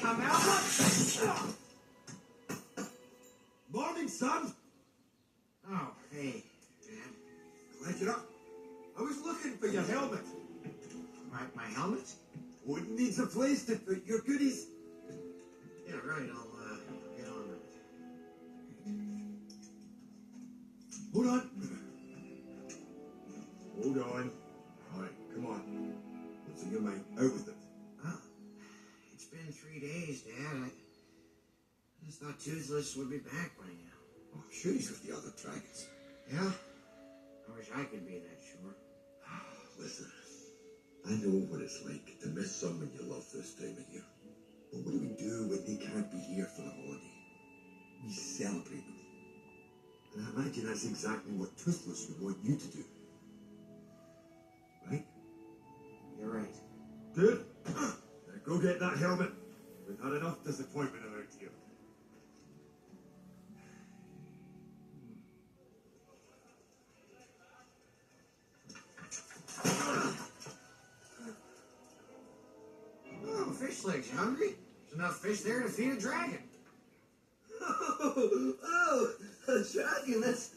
come out. Morning, son. Oh, hey, Dad. Glad you're up. I was looking for your helmet. My helmet? Oh, it needs a place to put your goodies. Yeah, right. I'll get on it. Hold on. Hold on. All right, come on. What's in your mind? Out with it. Oh, it's been 3 days, Dad. I just thought Toothless would be back by now. Oh, I'm sure he's with the other dragons. Yeah? I wish I could be that sure. Listen, I know what it's like to miss someone you love this time of year. But what do we do when they can't be here for the holiday? We celebrate them. And I imagine that's exactly what Toothless would want you to do. Right? You're right. Good. Now go get that helmet. We've had enough disappointment around here. Oh, fish legs, you hungry? There's enough fish there to feed a dragon. Oh, a dragon, that's